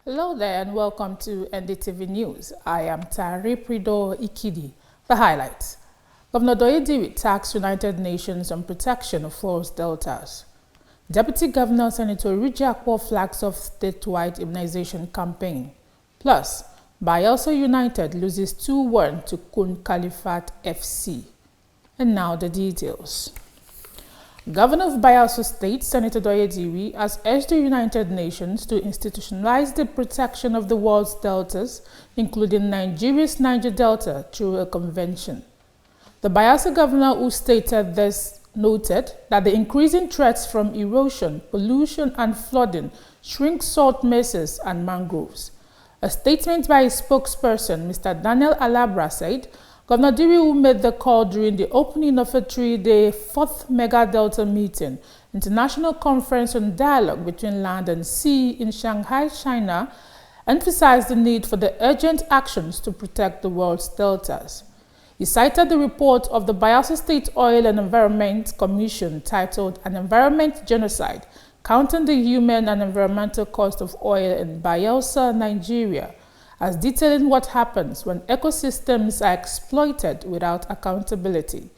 Hello there and welcome to NDTV News. I am Tari Prido Ikidi. The highlights. Governor Doyediri tasked United Nations on protection of forest deltas. Deputy Governor Senator Rijakwo flags off statewide immunization campaign. Plus, Bayelsa United loses 2-1 to Kun Khalifat FC. And now the details. Governor of Bayelsa State, Senator Doyediri, has urged the United Nations to institutionalize the protection of the world's deltas, including Nigeria's Niger Delta, through a convention. The Bayelsa governor, who stated this, noted that the increasing threats from erosion, pollution, and flooding shrink salt mesas and mangroves. A statement by his spokesperson, Mr. Daniel Alabra, said, Governor Diri, who made the call during the opening of a 3-day 4th Mega Delta meeting, International Conference on Dialogue between Land and Sea in Shanghai, China, emphasized the need for the urgent actions to protect the world's deltas. He cited the report of the Bayelsa State Oil and Environment Commission titled An Environment Genocide, Counting the Human and Environmental Cost of Oil in Bayelsa, Nigeria, as detailing what happens when ecosystems are exploited without accountability.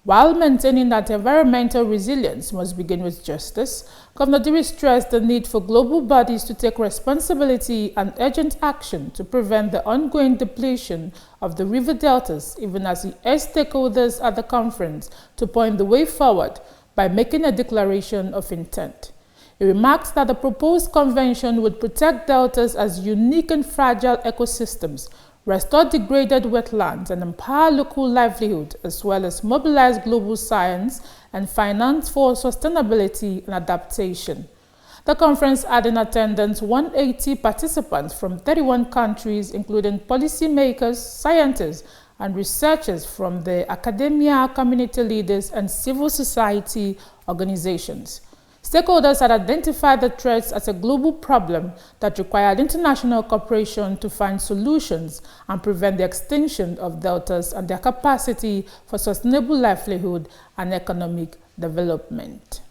While maintaining that environmental resilience must begin with justice, Governor Diri stressed the need for global bodies to take responsibility and urgent action to prevent the ongoing depletion of the river deltas, even as he urged stakeholders at the conference to point the way forward by making a declaration of intent. He remarked that the proposed convention would protect deltas as unique and fragile ecosystems, restore degraded wetlands, and empower local livelihood, as well as mobilize global science and finance for sustainability and adaptation. The conference had in attendance 180 participants from 31 countries, including policymakers, scientists, and researchers from the academia, community leaders, and civil society organizations. Stakeholders had identified the threats as a global problem that required international cooperation to find solutions and prevent the extinction of deltas and their capacity for sustainable livelihood and economic development.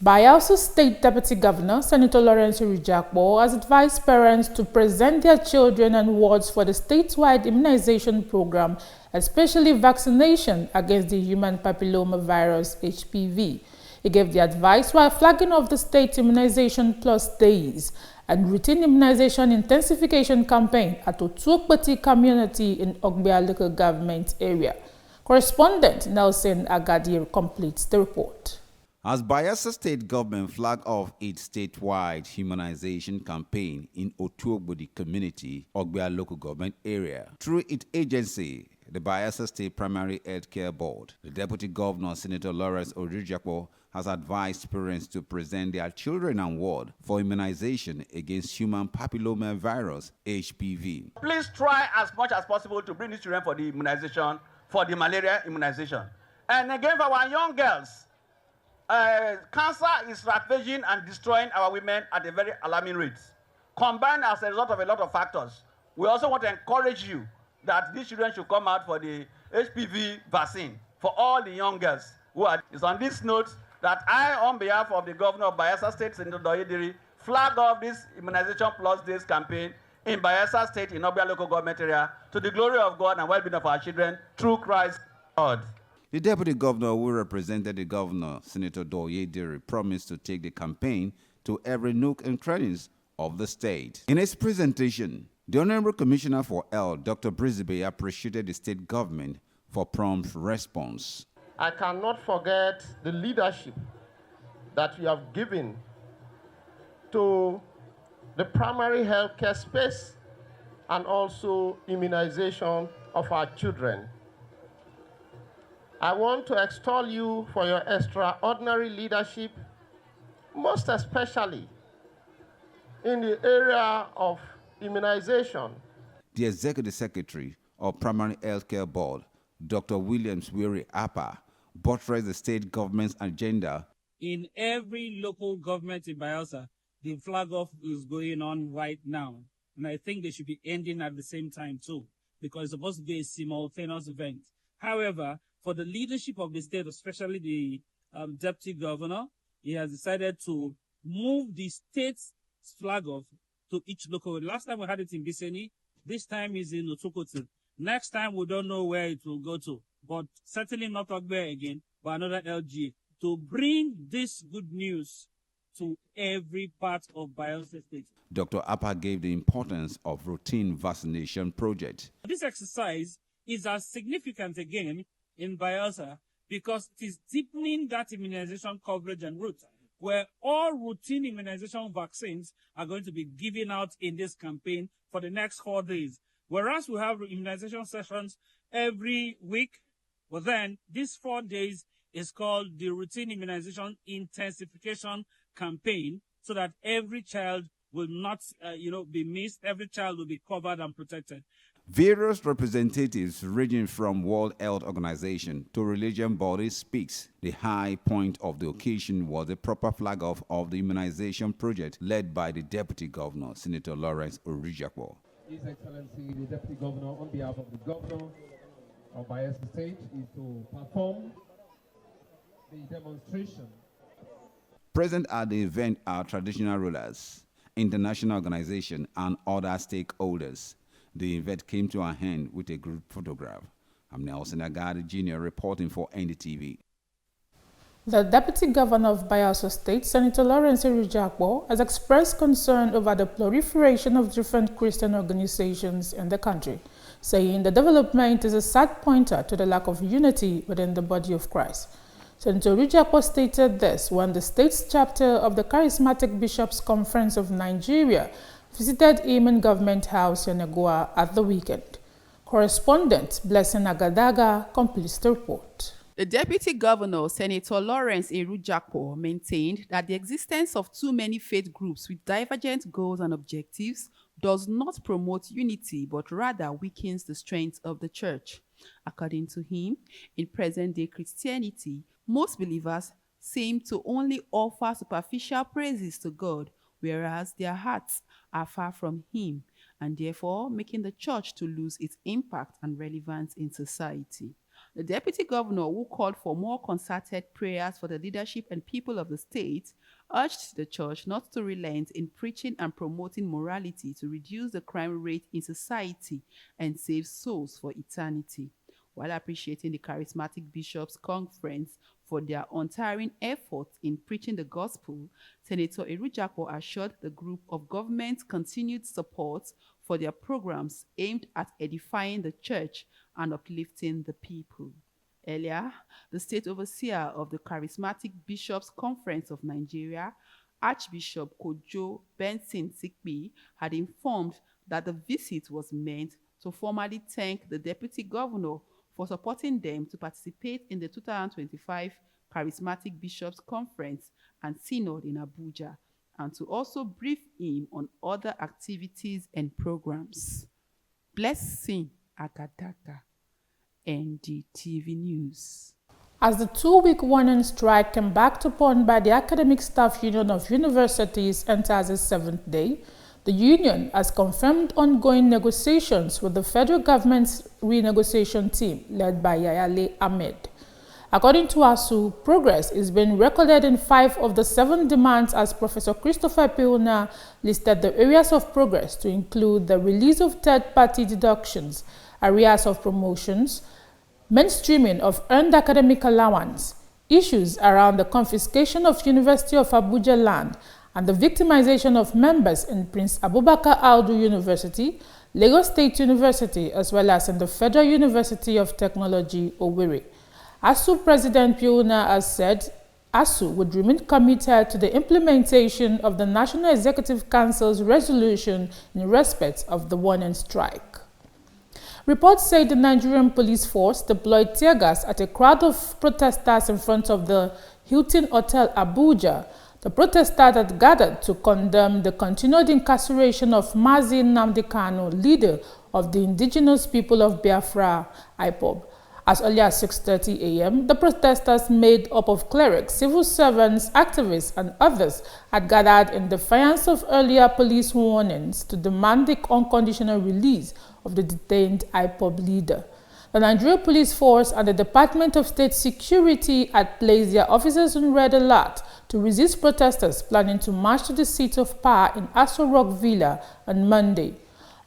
Bayelsa State Deputy Governor Senator Lawrence Rijakwo has advised parents to present their children and wards for the statewide immunization program, especially vaccination against the human papillomavirus HPV. He gave the advice while flagging off the state immunization plus days and routine immunization intensification campaign at Otuokpeti community in Ogbia local government area. Correspondent Nelson Agadi completes the report. As Bayelsa state government flagged off its statewide immunization campaign in Otuokpeti community, Ogbia local government area, through its agency, the Bayelsa State Primary Health Care Board, the Deputy Governor, Senator Lawrence Rijakwo, has advised parents to present their children and ward for immunization against human papillomavirus (HPV). Please try as much as possible to bring these children for the immunization, for the malaria immunization. And again, for our young girls, cancer is ravaging and destroying our women at a very alarming rate, combined as a result of a lot of factors. We also want to encourage you that these children should come out for the HPV vaccine for all the young girls who are. It's on this note that I, on behalf of the governor of Bayelsa State, Senator Doyediri, flag off this immunization plus days campaign in Bayelsa State in Ogbia local government area to the glory of God and well-being of our children through Christ God. The deputy governor, who represented the governor, Senator Doyediri, promised to take the campaign to every nook and crannies of the state. In his presentation, the Honorable Commissioner for Health, Dr. Brizibe, appreciated the state government for prompt response. I cannot forget the leadership that you have given to the primary healthcare space and also immunization of our children. I want to extol you for your extraordinary leadership, most especially in the area of immunization. The Executive Secretary of Primary Healthcare Board, Dr. Williams Wiri Appa, buttressed the state government's agenda. In every local government in Bayelsa, the flag off is going on right now. And I think they should be ending at the same time too, because it's supposed to be a simultaneous event. However, for the leadership of the state, especially the deputy governor, he has decided to move the state's flag off to each local. Last time we had it in Biseni, this time is in Otokotu. Next time we don't know where it will go to, but certainly not Ogbe again, but another LG, to bring this good news to every part of Bayelsa State. Dr. Appa gave the importance of routine vaccination project. This exercise is as significant again in Bayelsa because it is deepening that immunization coverage and route, where all routine immunization vaccines are going to be given out in this campaign for the next 4 days. Whereas we have immunization sessions every week, but then these 4 days is called the routine immunization intensification campaign, so that every child will not, be missed. Every child will be covered and protected. Various representatives ranging from World Health Organization to religion bodies speaks. The high point of the occasion was the proper flag off of the immunization project led by the Deputy Governor, Senator Lawrence Orijakpo. His Excellency, the Deputy Governor, on behalf of the Governor of Bayelsa State, is to perform the demonstration. Present at the event are traditional rulers, international organizations, and other stakeholders. The event came to an end with a group photograph. I'm Nelson Agadi Jr. reporting for NDTV. The Deputy Governor of Bayelsa State, Senator Lawrence Orijakpo, has expressed concern over the proliferation of different Christian organizations in the country, saying the development is a sad pointer to the lack of unity within the body of Christ. Senator Orijakpo stated this when the state's chapter of the Charismatic Bishops' Conference of Nigeria visited Amen Government House in Egoa at the weekend. Correspondent Blessing Agadaga completes the report. The Deputy Governor, Senator Lawrence Orijakpo, maintained that the existence of too many faith groups with divergent goals and objectives does not promote unity but rather weakens the strength of the church. According to him, in present-day Christianity, most believers seem to only offer superficial praises to God, whereas their hearts are far from Him, and therefore making the church to lose its impact and relevance in society. The Deputy Governor, who called for more concerted prayers for the leadership and people of the state, urged the church not to relent in preaching and promoting morality to reduce the crime rate in society and save souls for eternity. While appreciating the Charismatic Bishops' Conference for their untiring efforts in preaching the gospel, Senator Orijakpo assured the group of government's continued support for their programs aimed at edifying the church and uplifting the people. Earlier, the state overseer of the Charismatic Bishops' Conference of Nigeria, Archbishop Kojo Benson Sikbi, had informed that the visit was meant to formally thank the Deputy Governor for supporting them to participate in the 2025 Charismatic Bishops' Conference and Synod in Abuja, and to also brief him on other activities and programs. Blessing Agadaka, NDTV News. As the 2-week warning strike embarked upon by the Academic Staff Union of Universities enters its 7th day, the union has confirmed ongoing negotiations with the federal government's renegotiation team led by Yayale Ahmed. According to ASU, progress is being recorded in 5 of the 7 demands, as Professor Christopher Peuna listed the areas of progress to include the release of third-party deductions, areas of promotions, mainstreaming of earned academic allowance, issues around the confiscation of University of Abuja land, and the victimization of members in Prince Abubakar Audu University, Lagos State University, as well as in the Federal University of Technology, Owerri. ASU President Peuna has said ASU would remain committed to the implementation of the National Executive Council's resolution in respect of the warning strike. Reports say the Nigerian police force deployed tear gas at a crowd of protesters in front of the Hilton Hotel Abuja. The protesters had gathered to condemn the continued incarceration of Mazi Nnamdi Kanu, leader of the indigenous people of Biafra, IPOB. As early as 6:30 a.m., the protesters, made up of clerics, civil servants, activists, and others, had gathered in defiance of earlier police warnings to demand the unconditional release of the detained IPOB leader. The Nigerian Police Force and the Department of State Security had placed their officers on red alert to resist protesters planning to march to the seat of power in Aso Rock Villa on Monday.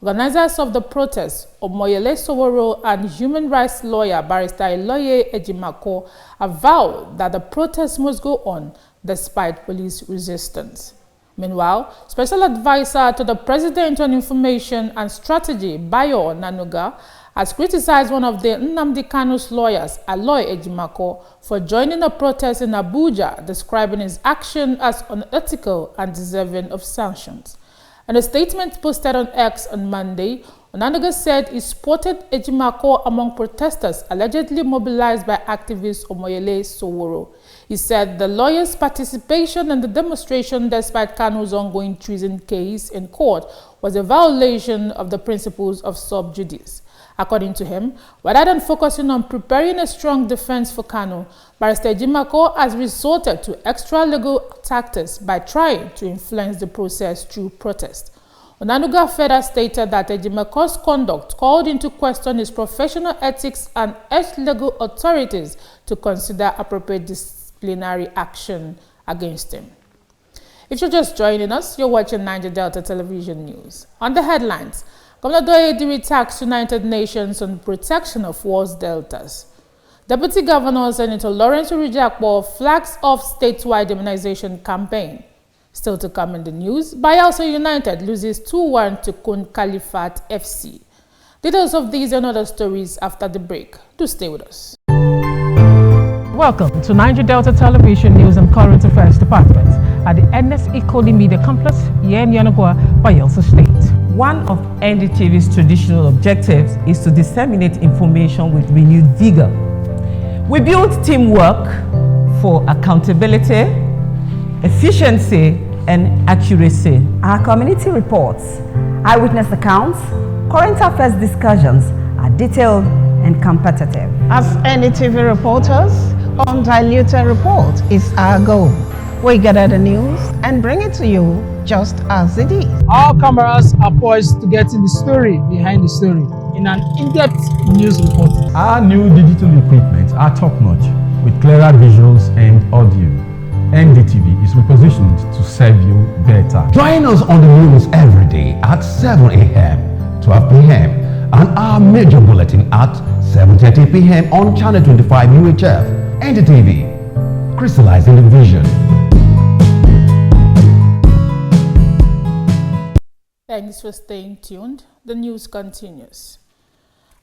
Organizers of the protest, Omoyele Soworo and human rights lawyer Barrister Eloye Ejimako, have vowed that the protest must go on despite police resistance. Meanwhile, Special Advisor to the President on Information and Strategy, Bayo Nanuga, has criticized one of the Nnamdi Kanu's lawyers, Eloye Ejimako, for joining a protest in Abuja, describing his action as unethical and deserving of sanctions. In a statement posted on X on Monday, Onanuga said he spotted Ejimako among protesters allegedly mobilized by activist Omoyele Soworo. He said the lawyer's participation in the demonstration despite Kanu's ongoing treason case in court was a violation of the principles of sub judice. According to him, rather than focusing on preparing a strong defense for Kanu, Barrister Ejimako has resorted to extra-legal tactics by trying to influence the process through protest. Onanuga further stated that Ejimako's conduct called into question his professional ethics and urged legal authorities to consider appropriate disciplinary action against him. If you're just joining us, you're watching Niger Delta Television News. On the headlines, Governor Doyediri taxed United Nations on protection of Walls Deltas. Deputy Governor Senator Lawrence Urujakpo flags off statewide immunization campaign. Still to come in the news, Bayelsa United loses 2-1 to Kun Khalifat FC. Details of these and other stories after the break. Do stay with us. Welcome to Niger Delta Television News and Current Affairs Department at the NS Equally Media Complex here in Yanagua, Bayelsa State. One of NDTV's traditional objectives is to disseminate information with renewed vigor. We build teamwork for accountability, efficiency, and accuracy. Our community reports, eyewitness accounts, current affairs discussions are detailed and competitive. As NDTV reporters, undiluted report is our goal. We gather the news and bring it to you just as it is. Our cameras are poised to get in the story behind the story in an in-depth news report. Our new digital equipment are top-notch with clearer visuals and audio. NDTV is repositioned to serve you better. Join us on the news every day at 7 a.m., 12 p.m. and our major bulletin at 7:30 p.m. on Channel 25 UHF. NDTV, crystallizing the vision. Thanks for staying tuned. The news continues.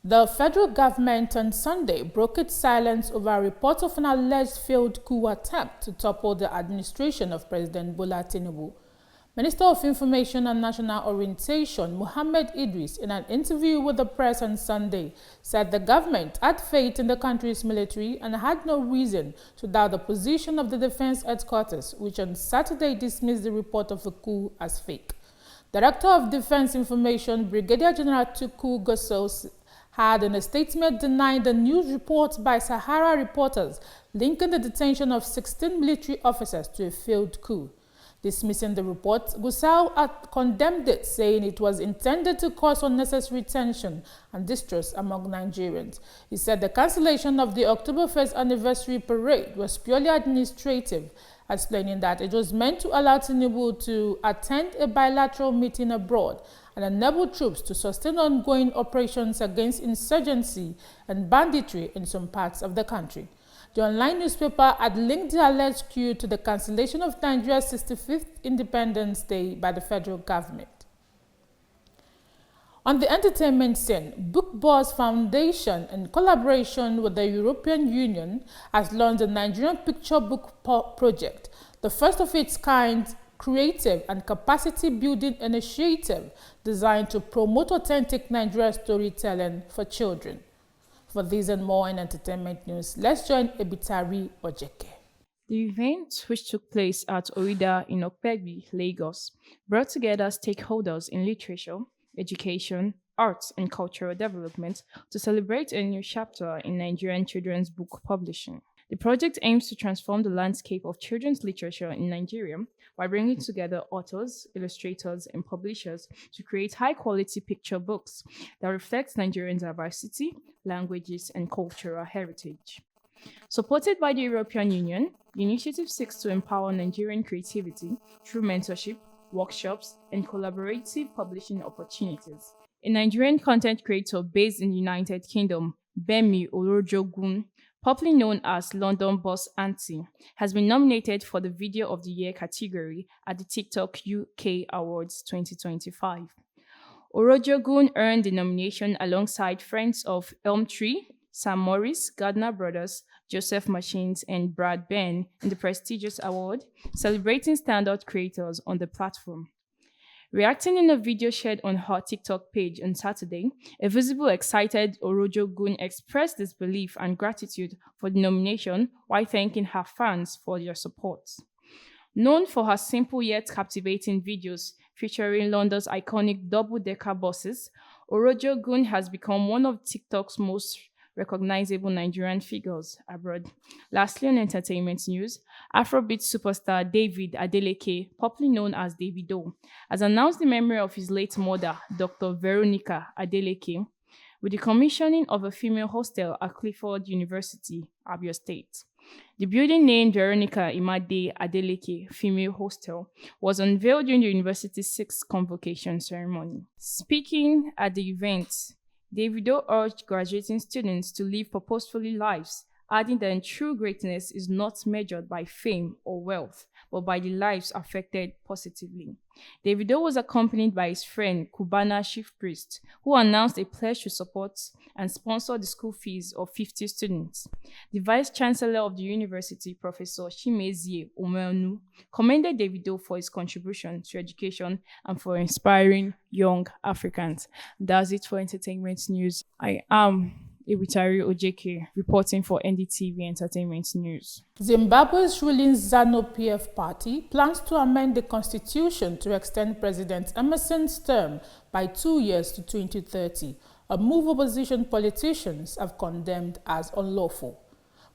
The federal government on Sunday broke its silence over reports of an alleged failed coup attempt to topple the administration of President Bola Tinubu. Minister of Information and National Orientation, Mohammed Idris, in an interview with the press on Sunday, said the government had faith in the country's military and had no reason to doubt the position of the defense headquarters, which on Saturday dismissed the report of a coup as fake. Director of Defense Information, Brigadier General Tuku Gossos, had in a statement denied the news reports by Sahara reporters linking the detention of 16 military officers to a failed coup. Dismissing the report, Gusau had condemned it, saying it was intended to cause unnecessary tension and distrust among Nigerians. He said the cancellation of the October 1st anniversary parade was purely administrative, explaining that it was meant to allow Tinubu to attend a bilateral meeting abroad and enable troops to sustain ongoing operations against insurgency and banditry in some parts of the country. The online newspaper had linked the alleged coup to the cancellation of Nigeria's 65th Independence Day by the federal government. On the entertainment scene, Book Boss Foundation, in collaboration with the European Union, has launched the Nigerian Picture Book Project, the first of its kind creative and capacity-building initiative designed to promote authentic Nigerian storytelling for children. For these and more in entertainment news, let's join Ebitari Ojeke. The event, which took place at Orida in Okpegbi, Lagos, brought together stakeholders in literature, education, arts, and cultural development to celebrate a new chapter in Nigerian children's book publishing. The project aims to transform the landscape of children's literature in Nigeria by bringing together authors, illustrators, and publishers to create high-quality picture books that reflect Nigerian diversity, languages, and cultural heritage. Supported by the European Union, the initiative seeks to empower Nigerian creativity through mentorship, workshops, and collaborative publishing opportunities. A Nigerian content creator based in the United Kingdom, Bemi Orojogun, popularly known as London Boss Auntie, has been nominated for the Video of the Year category at the TikTok UK Awards 2025. Orojogun earned the nomination alongside friends of Elm Tree, Sam Morris, Gardner Brothers, Joseph Machines, and Brad Ben in the prestigious award, celebrating standout creators on the platform. Reacting in a video shared on her TikTok page on Saturday, a visible excited Orojogun expressed disbelief and gratitude for the nomination while thanking her fans for their support. Known for her simple yet captivating videos featuring London's iconic double-decker buses, Orojogun has become one of TikTok's most recognizable Nigerian figures abroad. Lastly, on entertainment news, Afrobeat superstar David Adeleke, popularly known as Davido, has announced the memory of his late mother, Dr. Veronica Adeleke, with the commissioning of a female hostel at Clifford University, Abia State. The building named Veronica Imade Adeleke Female Hostel was unveiled during the university's 6th convocation ceremony. Speaking at the event, Davido urged graduating students to live purposeful lives, adding that true greatness is not measured by fame or wealth, but by the lives affected positively. Davido was accompanied by his friend, Cubana Chief Priest, who announced a pledge to support and sponsor the school fees of 50 students. The Vice Chancellor of the university, Professor Chimezie Omenu, commended Davido for his contribution to education and for inspiring young Africans. That's it for entertainment news. I am Ibutari Ojeke, reporting for NDTV Entertainment News. Zimbabwe's ruling ZANU-PF party plans to amend the constitution to extend President Emerson's term by 2 years to 2030, a move opposition politicians have condemned as unlawful.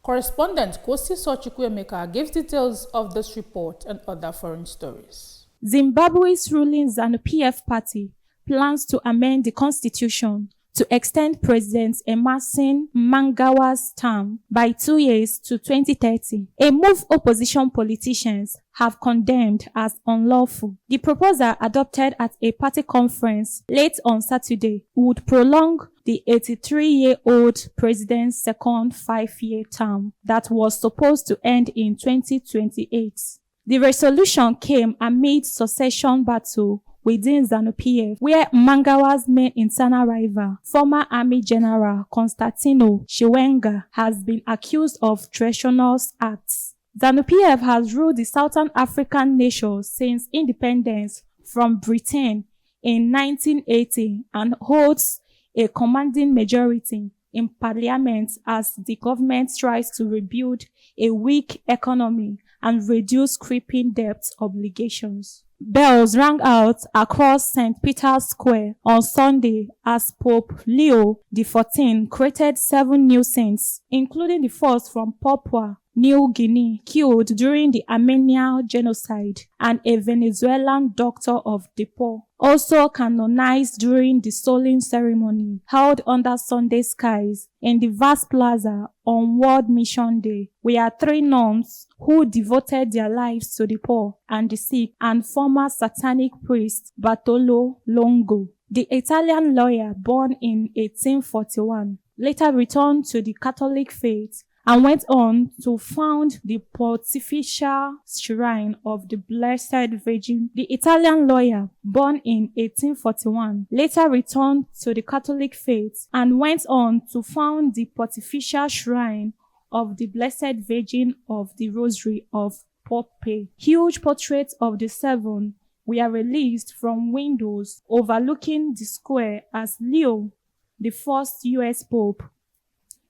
Correspondent Kosi Sochukwuemeka gives details of this report and other foreign stories. Zimbabwe's ruling ZANU-PF party plans to amend the constitution to extend President Emmerson Mnangagwa's term by 2 years to 2030, a move opposition politicians have condemned as unlawful. The proposal, adopted at a party conference late on Saturday, would prolong the 83-year-old president's second 5-year term that was supposed to end in 2028. The resolution came amid succession battle within ZANU-PF, where Mnangagwa's main internal rival, former Army General Constantino Chiwenga, has been accused of treasonous acts. ZANU-PF has ruled the Southern African nation since independence from Britain in 1980 and holds a commanding majority in parliament as the government tries to rebuild a weak economy and reduce creeping debt obligations. Bells rang out across St. Peter's Square on Sunday as Pope Leo XIV created 7 new saints, including the first from Papua New Guinea, killed during the Armenian genocide, and a Venezuelan doctor of the poor, also canonized during the solemn ceremony held under Sunday skies in the vast plaza on World Mission Day, where 3 nuns who devoted their lives to the poor and the sick, and former satanic priest Bartolo Longo, the Italian lawyer born in 1841, later returned to the Catholic faith and went on to found the Pontifical Shrine of the Blessed Virgin. The Italian lawyer, born in 1841, later returned to the Catholic faith and went on to found the Pontifical Shrine of the Blessed Virgin of the Rosary of Pope. Huge portraits of the 7 were released from windows overlooking the square as Leo, the first U.S. Pope,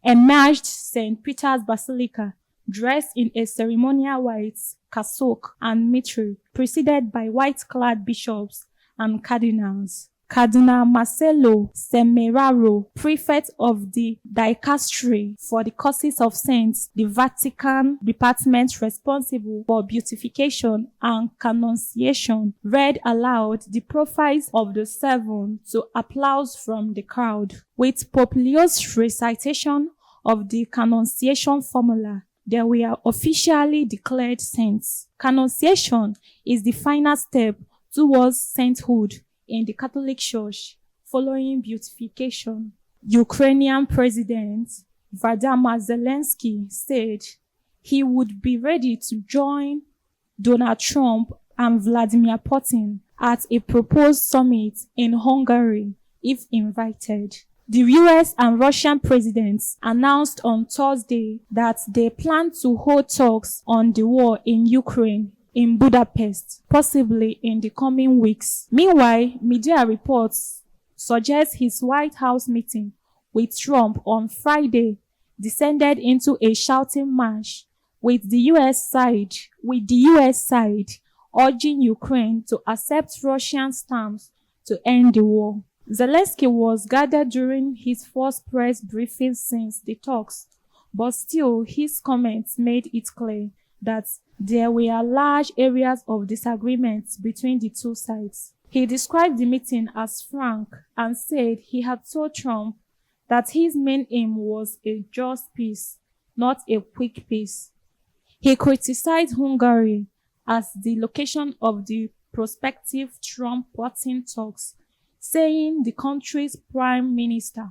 emerged St. Peter's Basilica, dressed in a ceremonial white cassock and mitre, preceded by white-clad bishops and cardinals. Cardinal Marcelo Semeraro, prefect of the dicastery for the causes of saints, the Vatican department responsible for beatification and canonization, read aloud the profiles of the seven to applause from the crowd. With Pope Leo's recitation of the canonization formula, they were officially declared saints. Canonization is the final step towards sainthood in the Catholic Church following beatification. Ukrainian President Vladimir Zelensky said he would be ready to join Donald Trump and Vladimir Putin at a proposed summit in Hungary if invited. The US and Russian presidents announced on Thursday that they plan to hold talks on the war in Ukraine in Budapest, possibly in the coming weeks. Meanwhile, media reports suggest his White House meeting with Trump on Friday descended into a shouting match with the US side urging Ukraine to accept Russian terms to end the war. Zelensky was gathered during his first press briefing since the talks, but still his comments made it clear that there were large areas of disagreement between the two sides. He described the meeting as frank and said he had told Trump that his main aim was a just peace, not a quick peace. He criticized Hungary as the location of the prospective Trump-Putin talks, saying the country's prime minister,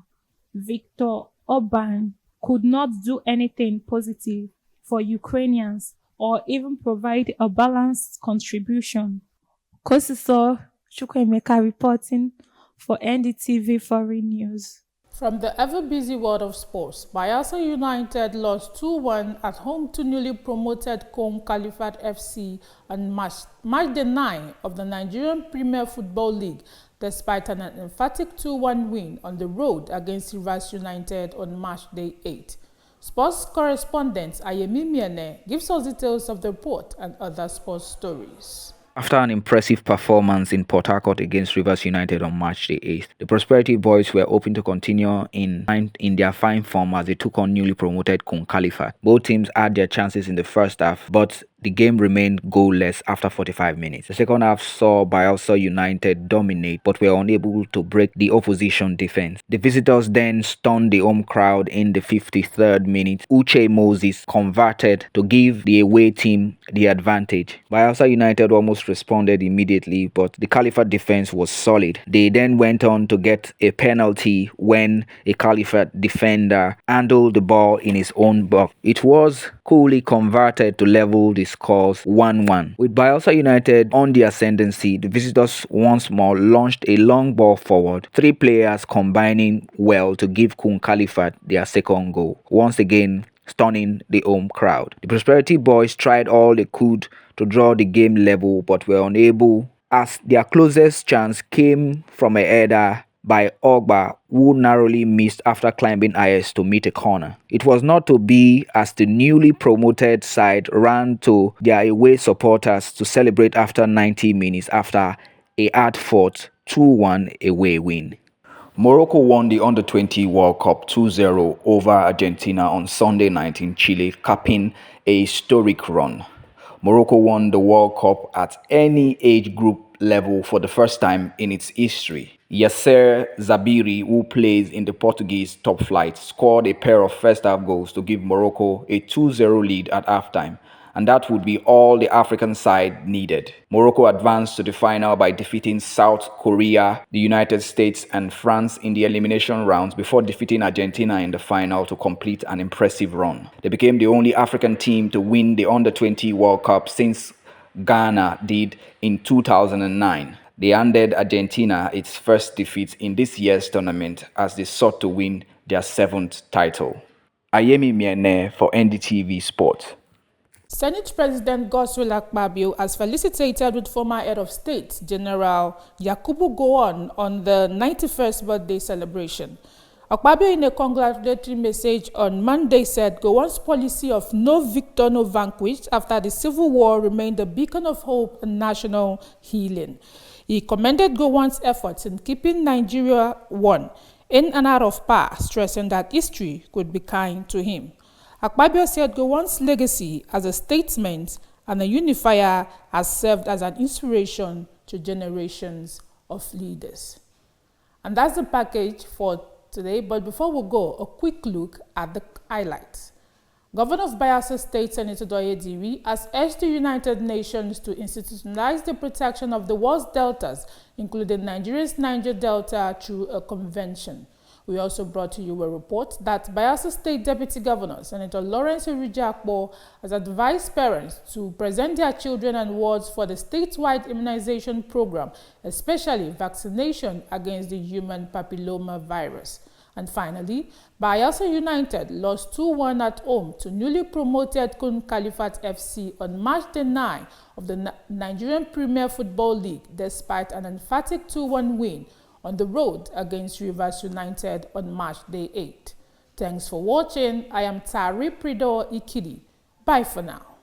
Viktor Orban, could not do anything positive for Ukrainians or even provide a balanced contribution. Kosiso Chukwemeka reporting for NDTV Foreign News. From the ever-busy world of sports, Bayelsa United lost 2-1 at home to newly promoted Kom Caliphate FC on March Day 9 of the Nigerian Premier Football League, despite an emphatic 2-1 win on the road against Rivers United on March Day 8. Sports correspondent Ayemi Miene gives us details of the report and other sports stories. After an impressive performance in Port Harcourt against Rivers United on March the 8th, the Prosperity Boys were hoping to continue in their fine form as they took on newly promoted Kom Caliphate. Both teams had their chances in the first half, but the game remained goalless after 45 minutes. The second half saw Bayelsa United dominate but were unable to break the opposition defense. The visitors then stunned the home crowd in the 53rd minute. Uche Moses converted to give the away team the advantage. Bayelsa United almost responded immediately, but the Caliphate defense was solid. They then went on to get a penalty when a Caliphate defender handled the ball in his own box. It was coolly converted to level the scores 1-1. With Bayelsa United on the ascendancy, the visitors once more launched a long ball forward, three players combining well to give Kom Caliphate their second goal, once again stunning the home crowd. The Prosperity Boys tried all they could to draw the game level but were unable, as their closest chance came from a header by Ogba, who narrowly missed after climbing highest to meet a corner. It was not to be, as the newly promoted side ran to their away supporters to celebrate after 90 minutes after a hard-fought 2-1 away win. Morocco won the Under-20 World Cup 2-0 over Argentina on Sunday night in Chile, capping a historic run. Morocco won the World Cup at any age group level for the first time in its history. Yasser Zabiri, who plays in the Portuguese top flight, scored a pair of first-half goals to give Morocco a 2-0 lead at halftime, and that would be all the African side needed. Morocco advanced to the final by defeating South Korea, the United States, and France in the elimination rounds before defeating Argentina in the final to complete an impressive run. They became the only African team to win the Under-20 World Cup since Ghana did in 2009. They handed Argentina its first defeat in this year's tournament as they sought to win their 7th title. Ayemi Miene for NDTV Sport. Senate President Godswill Akpabio has felicitated with former head of state, General Yakubu Gowon, on the 91st birthday celebration. Akpabio, in a congratulatory message on Monday, said Gowon's policy of no victor, no vanquished after the Civil War remained a beacon of hope and national healing. He commended Gowon's efforts in keeping Nigeria one in and out of power, stressing that history could be kind to him. Akpabio said Gowon's legacy as a statesman and a unifier has served as an inspiration to generations of leaders. And that's the package for today. But before we go, a quick look at the highlights. Governor of Bayelsa State, Senator Doye Diri, has urged the United Nations to institutionalize the protection of the world's deltas, including Nigeria's Niger Delta, through a convention. We also brought to you a report that Bayelsa State Deputy Governor, Senator Lawrence Erujakpo, has advised parents to present their children and wards for the statewide immunization program, especially vaccination against the human papilloma virus. And finally, Bayelsa United lost 2-1 at home to newly promoted Kanu Califat FC on March the 9th of the Nigerian Premier Football League, despite an emphatic 2-1 win on the road against Rivers United on March the 8th. Thanks for watching. I am Tari Prido Ikidi. Bye for now.